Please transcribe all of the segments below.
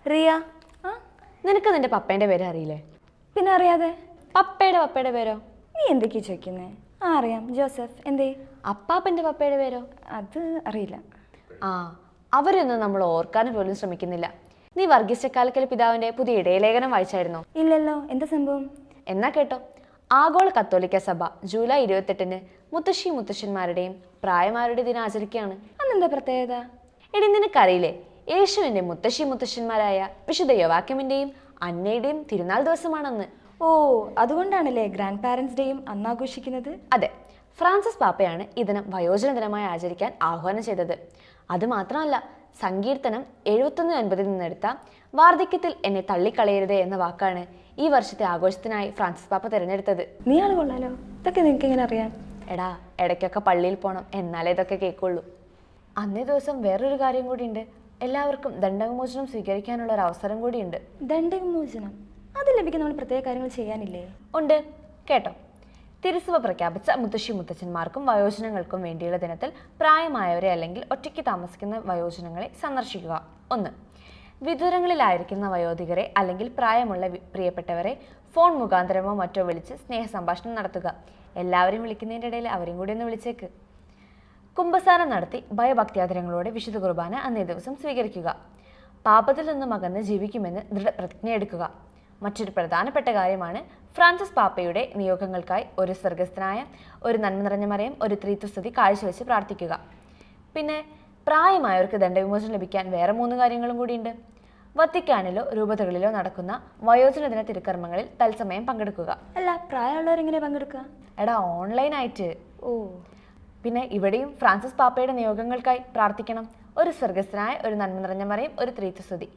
റിയ, ആ നിനക്ക് നിന്റെ പപ്പേന്റെ പേര് അറിയില്ലേ? പിന്നെ അറിയാതെ. പപ്പയുടെ പേരോ? നീ എന്തൊക്കെയാ ചോദിക്കുന്നേ? ആ അറിയാം, ജോസഫ്. എന്തേ? അപ്പാപ്പന്റെ പപ്പയുടെ പേരോ? അത് അറിയില്ല. ആ, അവരൊന്നും നമ്മൾ ഓർക്കാൻ പോലും ശ്രമിക്കുന്നില്ല. നീ വർഗീസ് ചക്കാലക്കൽ പിതാവിന്റെ പുതിയ ഇടയലേഖനം വായിച്ചായിരുന്നോ? ഇല്ലല്ലോ, എന്താ സംഭവം? എന്നാ കേട്ടോ. ആഗോള കത്തോലിക്ക സഭ ജൂലൈ 28-ന് മുത്തശ്ശിമാരുടെയും പ്രായമാരുടെ ദിനം ആചരിക്കുകയാണ്. അന്നെന്താ പ്രത്യേകത? എടി, നിനക്കറിയില്ലേ, യേശുവിന്റെ മുത്തശ്ശിമാരായ വിശുദ്ധ യോവാക്യമിന്റെയും അന്നയുടെയും തിരുനാൾ ദിവസമാണെന്ന്. ഓ, അതുകൊണ്ടാണല്ലേ ഗ്രാൻഡ് പാരന്റ്സ് ഡേയും അന്ന് ആഘോഷിക്കുന്നത്? അതെ, ഫ്രാൻസിസ് പാപ്പയാണ് ഈ ദിനം വയോജന ദിനമായി ആചരിക്കാൻ ആഹ്വാനം ചെയ്തത്. അതുമാത്രമല്ല, സങ്കീർത്തനം 71:9 നിന്നെടുത്ത വാർദ്ധക്യത്തിൽ എന്നെ തള്ളിക്കളയരുതേ എന്ന വാക്കാണ് ഈ വർഷത്തെ ആഘോഷത്തിനായി ഫ്രാൻസിസ് പാപ്പ തിരഞ്ഞെടുത്തത്. നീ ആള് കൊള്ളാലോ, ഇതൊക്കെ നിനക്ക് എങ്ങനെ അറിയാം? എടാ, ഇടയ്ക്കൊക്കെ പള്ളിയിൽ പോകണം, എന്നാലേ ഇതൊക്കെ കേൾക്കുള്ളൂ. അന്നേ ദിവസം വേറൊരു കാര്യം കൂടിയുണ്ട്. എല്ലാവർക്കും ദണ്ഡവിമോചനം സ്വീകരിക്കാനുള്ള ഒരു അവസരം കൂടിയുണ്ട്. ദണ്ഡവിമോചനം? അത് ലഭിക്കാൻ നമ്മൾ പ്രത്യേക കാര്യങ്ങൾ ചെയ്യാനില്ലേ? ഉണ്ട്, കേട്ടോ. തിരുസഭ പ്രഖ്യാപിച്ച മുത്തശ്ശിമാർക്കും വയോജനങ്ങൾക്കും വേണ്ടിയുള്ള ദിനത്തിൽ പ്രായമായവരെ അല്ലെങ്കിൽ ഒറ്റയ്ക്ക് താമസിക്കുന്ന വയോജനങ്ങളെ സന്ദർശിക്കുക. 1. വിദൂരങ്ങളിലായിരിക്കുന്ന വയോധികരെ അല്ലെങ്കിൽ പ്രായമുള്ള പ്രിയപ്പെട്ടവരെ ഫോൺ മുഖാന്തരമോ മറ്റോ വിളിച്ച് സ്നേഹ സംഭാഷണം നടത്തുക. എല്ലാവരും വിളിക്കുന്നതിൻ്റെ ഇടയിൽ അവരെയും കൂടി ഒന്ന് വിളിച്ചേക്ക്. കുംഭസാരം നടത്തി ഭയഭക്തിയാദരങ്ങളോടെ വിശുദ്ധ കുർബാന അന്നേ ദിവസം സ്വീകരിക്കുക. പാപത്തിൽ നിന്നും അകന്ന് ജീവിക്കുമെന്ന് ദൃഢപ്രതിജ്ഞയെടുക്കുക. മറ്റൊരു പ്രധാനപ്പെട്ട കാര്യമാണ് ഫ്രാൻസിസ് പാപ്പയുടെ നിയോഗങ്ങൾക്കായി ഒരു സ്വർഗസ്ഥനായ, ഒരു നന്മ നിറഞ്ഞ മറിയം, ഒരു ത്രിത്വസ്തുതി കാഴ്ചവെച്ച് പ്രാർത്ഥിക്കുക. പിന്നെ പ്രായമായവർക്ക് ദണ്ഡവിമോചനം ലഭിക്കാൻ വേറെ 3 കാര്യങ്ങളും കൂടിയുണ്ട്. വത്തിക്കാനിലോ രൂപതകളിലോ നടക്കുന്ന വയോജന ദിന തിരുക്കർമ്മങ്ങളിൽ തത്സമയം പങ്കെടുക്കുക. അല്ല, പ്രായമുള്ളവരെങ്ങനെ പങ്കെടുക്കുക? എടാ, ഓൺലൈനായിട്ട്. ഓ. പിന്നെ ഇവിടെയും ഫ്രാൻസിസ് പാപ്പയുടെ നിയോഗങ്ങൾക്കായി പ്രാർത്ഥിക്കണം. ഒരു സ്വർഗസ്ഥനായ, ഒരു നന്മ നിറഞ്ഞ മറിയം, ഒരു ത്രിത്വസ്തുതി.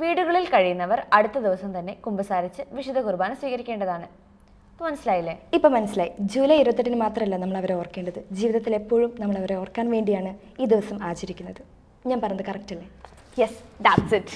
വീടുകളിൽ കഴിയുന്നവർ അടുത്ത ദിവസം തന്നെ കുമ്പസാരിച്ച് വിശുദ്ധ കുർബാന സ്വീകരിക്കേണ്ടതാണ്. ഇപ്പം മനസ്സിലായില്ലേ? ഇപ്പം മനസ്സിലായി. ജൂലൈ 28-ന് മാത്രമല്ല നമ്മൾ അവരെ ഓർക്കേണ്ടത്, ജീവിതത്തിൽ എപ്പോഴും നമ്മൾ അവരെ ഓർക്കാൻ വേണ്ടിയാണ് ഈ ദിവസം ആചരിക്കുന്നത്. ഞാൻ പറഞ്ഞത് കറക്റ്റ് അല്ലേ? Yes, that's it.